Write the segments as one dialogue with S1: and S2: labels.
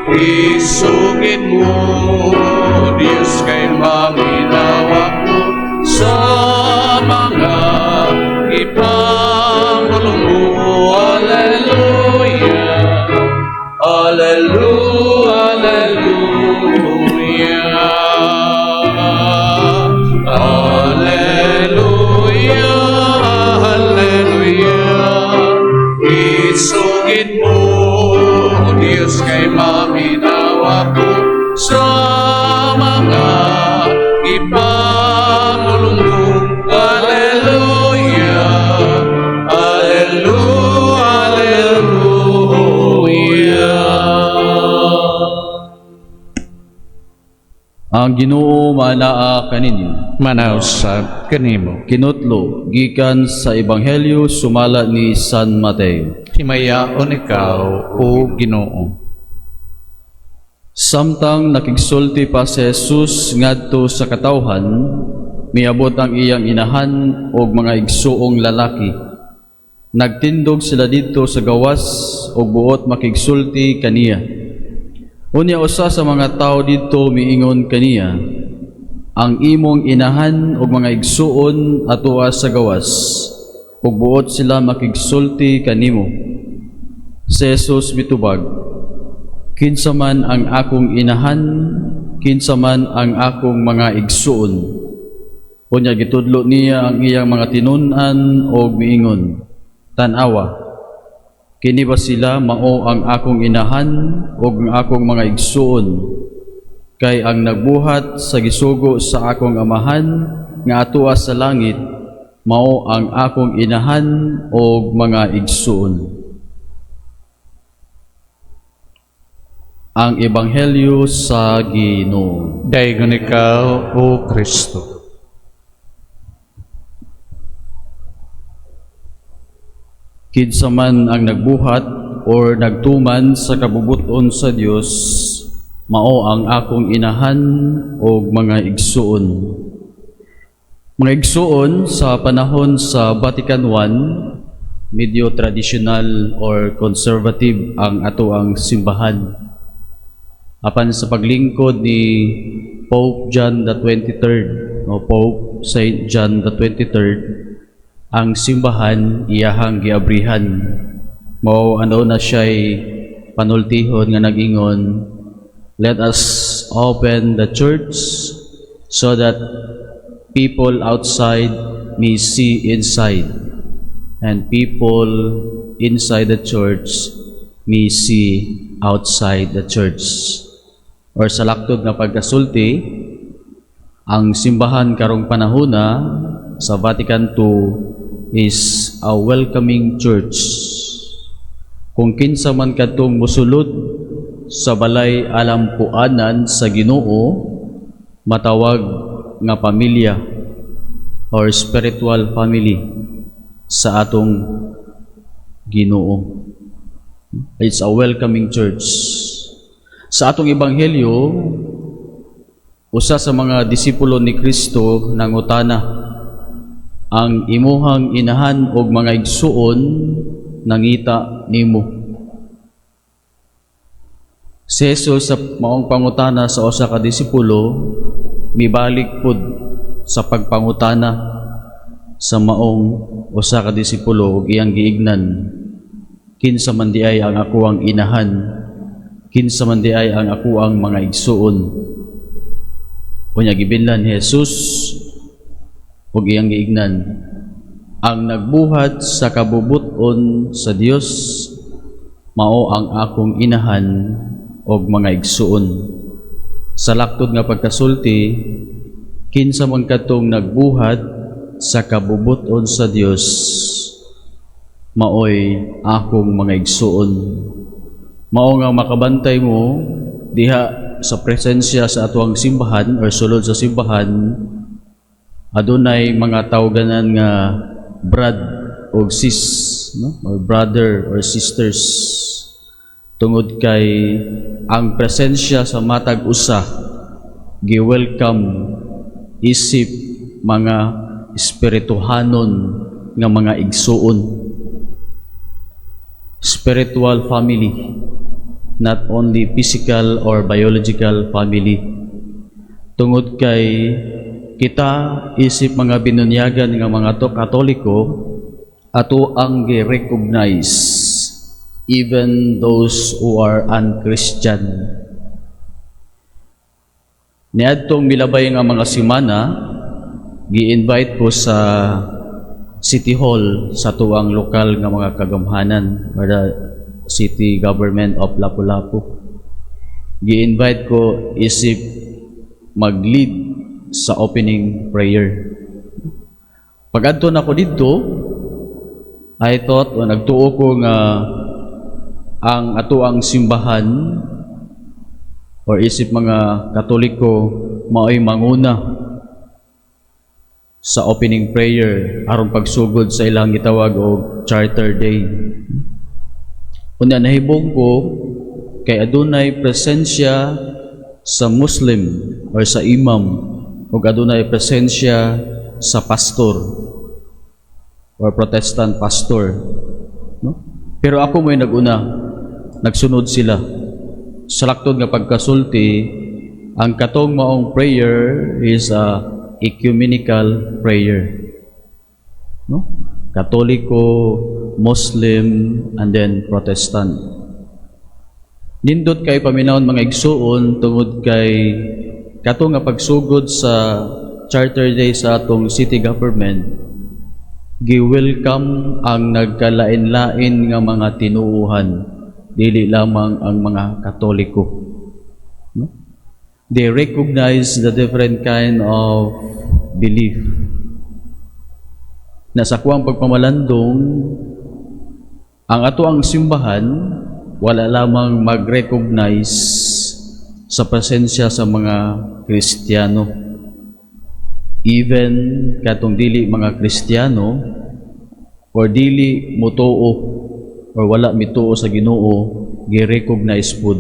S1: Isugid mo, Diyos kay maminawa ko sa mga ipangulong mo. Hallelujah, Hallelujah, Hallelujah, Hallelujah, Hallelujah. Isugid mo, Diyos kay maminawa ko sa mga ipangulong mo. Hallelujah, Hallelujah, Hallelujah.
S2: Ang Ginoo malaa kaninyo.
S3: Manausab kanimo.
S2: Kinutlo gikan sa Ebanghelyo sumala ni San Mateo.
S3: Himayaon ikaw, o Ginoo.
S2: Samtang nakigsulti pa si Jesus ngadto sa katawhan, miabot ang iyang inahan og mga igsuong lalaki. Nagtindog sila dito sa gawas og buot makigsulti kaniya. Unya usa sa mga tao dito miingon kaniya, ang imong inahan og mga igsuon atoa sa gawas, ug buot sila makigsulti kanimo. Si Jesus mitubag, kinsa man ang akong inahan, kinsa man ang akong mga igsuon. Unya gitudlo niya ang iyang mga tinun-an og miingon, tan-awa, kini ba sila mao ang akong inahan ug ang akong mga igsuon? Kay ang nagbuhat sa gisugo sa akong amahan nga atoa sa langit, mao ang akong inahan ug mga igsuon. Ang Ebanghelyo sa Ginoo.
S3: Dayon ikaw, o Kristo.
S2: Kinsa man ang nagbuhat or nagtuman sa kabubuton sa Dios, mao ang akong inahan og mga igsuon. Mga igsuon sa panahon sa Vatican I, medyo traditional or conservative ang ato ang simbahan. Apan sa paglingkod ni Pope John the 23rd o Pope Saint John the 23rd, ang simbahan iyahang giabrihan. Mao ano na siya'y panultihon nga nag-ingon, let us open the church so that people outside may see inside, and people inside the church may see outside the church. Or sa laktod nga pagkasulti, ang simbahan karong panahona sa Vatican II is a welcoming church. Kung kinsa man kadtong musulod sa balay alampuanan sa Ginoo, matawag nga pamilya or spiritual family sa atong Ginoo. It's a welcoming church. Sa atong Ebanghelyo, usa sa mga disipulo ni Kristo nangutana, ang imuhang inahan og mga igsuon nangita nimo. Si Jesus sa maong pangutana sa usa ka disipulo, mibalik pud sa pagpangutana sa maong usa ka disipulo ug iyang giignan, kinsa man di ay ang ako ang inahan, kinsa man di ay ang ako ang mga igsuon. Unya gibilhan ni Jesus ug iyang giignan, ang nagbuhat sa kabubuton sa Dios mao ang akong inahan og mga igsuon. Sa laktod nga pagkasulti, kinsa man kadtong nagbuhat sa kabubuton sa Dios maoy akong mga igsuon. Mao nga makabantay mo diha sa presensya sa atuang simbahan or sulod sa simbahan, adunay mga tawganan nga brad o sis, no? Or brother or sisters, tungod kay ang presensya sa matag usa gi-welcome isip mga espirituhanon nga mga igsuon, spiritual family. not only physical or biological family. Tungod kay kita isip mga binunyagan nga mga to Katoliko, ato ang gi-recognize even those who are unchristian. Niadtong milabay nga mga simana, gi-invite ko sa City Hall sa tuwang lokal nga mga kagamhanan or the City Government of Lapu-Lapu. Gi-invite ko isip mag-lead sa opening prayer. Pag-adto na ko dito, I thought o nagtuo ko nga ang ato ang simbahan or isip mga Katoliko mao'y manguna sa opening prayer aron pagsugod sa ilang gitawag og Charter Day. Unya nahibong ko kay adunay presensya sa Muslim or sa imam ug adunay presensya sa pastor or Protestant pastor, no? Pero ako mo'y naguna, nagsunod sila. Sa laktod nga pagkasulti, ang katong maong prayer is a ecumenical prayer, no? Katoliko, Muslim, and then Protestant. Nindot kay paminawon mga igsuon tungod kay katong nga pagsugod sa Charter Day sa atong city government, gi-welcome ang nagkalain-lain nga mga tinuuhan, dili lamang ang mga Katoliko, no? They recognize the different kind of belief. Na sa kuwang pagpamalandong, ang ato ang simbahan wala lamang mag-recognize sa presensya sa mga Kristiyano. Even katong dili mga Kristiyano or dili mutuo or wala mituo sa Ginoo, gi-recognize pud.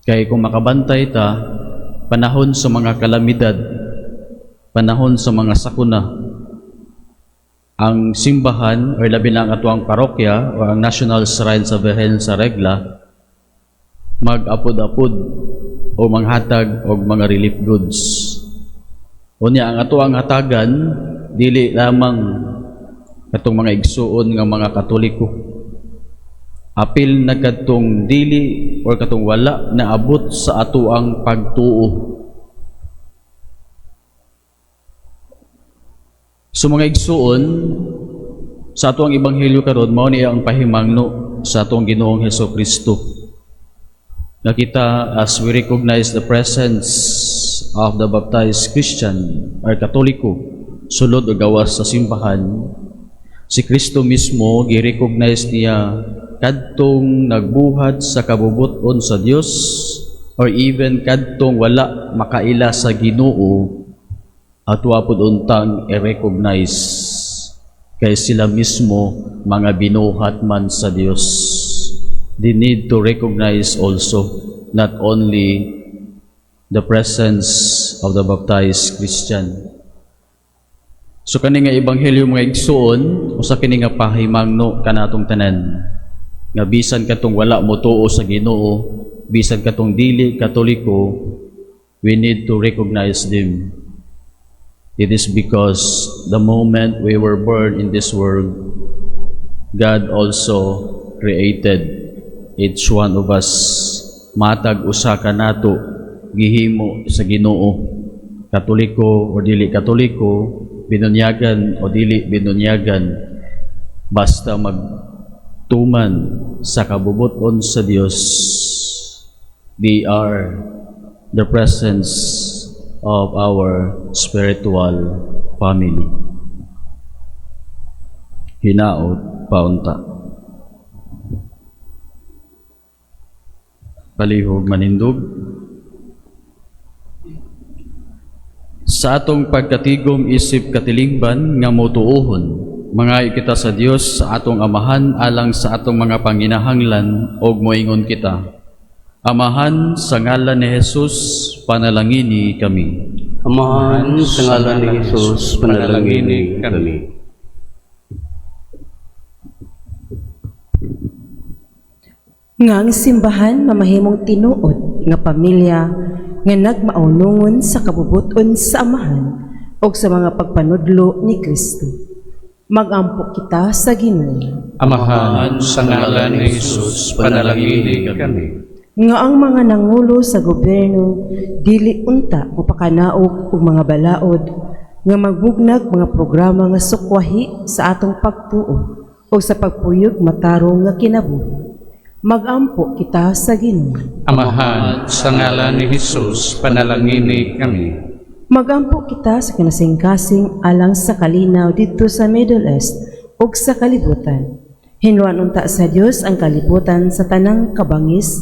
S2: Kay kung makabantay ta, panahon sa mga kalamidad, panahon sa mga sakuna, ang simbahan or labi na ang atuang parokya o ang National Shrine sa Birhen sa Regla mag-apod-apod o manghatag og mga relief goods. Unya ang ato ang hatagan dili lamang katong mga igsuon nga mga Katoliko. Apil na katong dili or katong wala na abot sa ato ang pagtuo. So mga igsuon sa ato ang ebanghelyo karon mao niya ang pahimangno sa atong Ginoong Hesukristo. Nakita as we recognize the presence of the baptized Christian or Katoliko sulod o gawas sa simbahan, si Kristo mismo gi-recognize niya kadtong nagbuhat sa kabubuton sa Dios or even kadtong wala makaila sa Ginoo at wapod untang i-recognize kay sila mismo mga binuhat man sa Dios. They need to recognize also not only the presence of the baptized Christian. So kani nga ebanghelyo mga igsuon, usa kini nga pahimangno kanatong tanan. Nga bisan katong wala mo tuo sa Ginoo, bisan katong dili Katoliko, we need to recognize them. It is because the moment we were born in this world, God also created each one of us. Matag usa ka nato gihimo sa Ginoo, Katoliko o dili Katoliko, binunyagan o dili binunyagan, basta magtuman sa kabubuton sa Dios, they are the presence of our spiritual family. Hinaot paunta. Palihog manindog. Sa atong pagkatigom isip katilingban nga motuohon, mga kita sa Dios sa atong amahan alang sa atong mga panginahanglan og moingon kita. Amahan sa ngalan ni Jesus, panalangini kami.
S4: Amahan sa ngalan ni Jesus, panalangini kami.
S5: Nga ang simbahan mamahimong tinuod nga pamilya nga nagmaunungon sa kabubuton sa amahan o sa mga pagpanudlo ni Kristo. Mag-ampo kita sa Ginoo.
S3: Amahan, sa ngalan ni Jesus, panalangini kami.
S5: Nga ang mga nangulo sa gobyerno dili unta mapakanaog og mga balaod nga magbugnag mga programa nga sukwahi sa atong pagtuo o sa pagpuyog matarong nga kinabuhi. Mag-ampo kita sa Ginoo.
S3: Amahan, sa ngalan ni Jesus, panalangini kami.
S5: Magampo kita sa kinasingkasing alang sa kalinaw dito sa Middle East ug sa kalibutan. Hinluan unta sa Dios ang kalibutan sa tanang kabangis,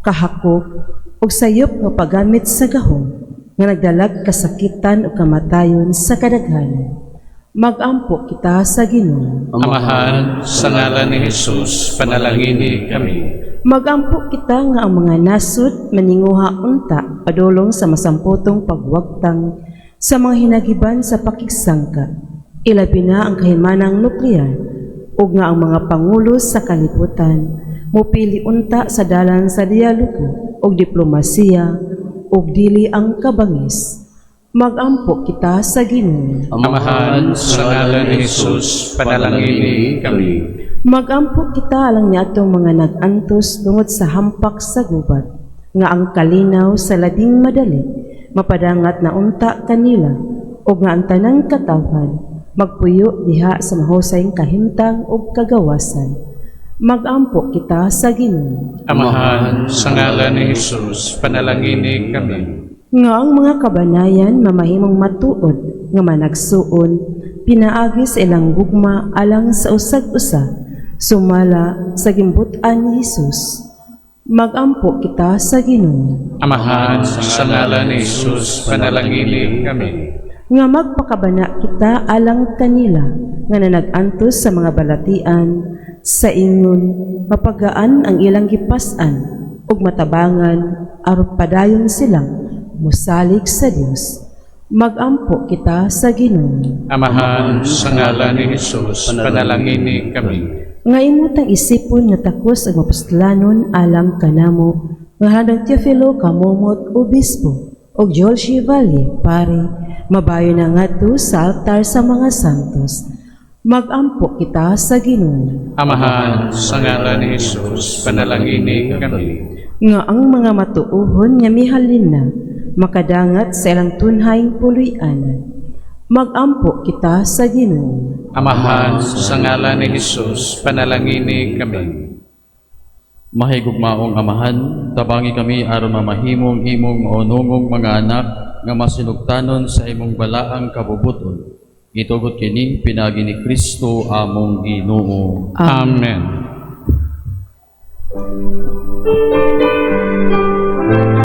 S5: kahakop ug sayop nga paggamit sa gahom nga nagdalag kasakitan ug kamatayon sa kadaghanan. Mag-ampo kita sa Ginoo.
S3: Amahan, sa ngalan ni Jesus, panalangini kami.
S5: Magampo kita nga ang mga nasud maninguha unta padulong sa masamputong pagwagtang sa mga hinagiban sa pakigsangka, ilabi na ang kahimanang nuklear, ug nga ang mga pangulo sa kalibutan mupili unta sa dalan sa dialogo ug diplomasiya ug dili ang kabangis. Mag-ampo kita sa Ginoo.
S3: Amahan, sa ngalan ni Jesus, panalangini kami.
S5: Mag-ampo kita alang niadtong mga nag-antos tungod sa hampak sa gubat, nga ang kalinaw sa labing madali, mapadangat na unta kanila, o nga ang tanang katawhan, magpuyo diha sa mahusayng kahimtang o kagawasan. Mag-ampo kita sa Ginoo.
S3: Amahan, sa ngalan ni Jesus, panalangini kami.
S5: Nga ang mga kabanayan mamahimong matuod, nga managsuon, pinaagi sa ilang gugma alang sa usag-usa, sumala sa gimbutan ni Jesus. Mag-ampo kita sa Ginoo.
S3: Amahan, sa ngalan ni Jesus, panalangini kami.
S5: Nga magpakabana kita alang kanila, nga nanag-antos sa mga balatian, sa ingon, mapagaan ang ilang gipasan, ug matabangan, aron padayon silang musalig sa Dios. Mag-ampo kita sa Ginoo.
S3: Amahan, sa ngalan ni Jesus, panalangini kami.
S5: Nga imutang isipon nga takos ang apostolanon alang kanamo, nga handang Teofilo Kamomot Obispo, o Joel Chevalier, pare, mabayo na ngadto sa altar sa mga santos. Mag-ampo kita sa Ginoo.
S3: Amahan, sa ngalan ni Jesus, panalangini kami.
S5: Nga ang mga matuuhon nga mihalin na, makadangat sa ilang tunhayng puloy-anan. Mag-ampo kita sa Ginoo.
S3: Amahan, sa ngalan ni Jesus, panalangini kami.
S2: Mahigugmaong Amahan, tabangi kami aron mamahimong imong maunungong mga anak nga masinugtanon sa imong balaang kabubuton. Itugot kini pinagi ni Kristo among Ginoo.
S3: Amen.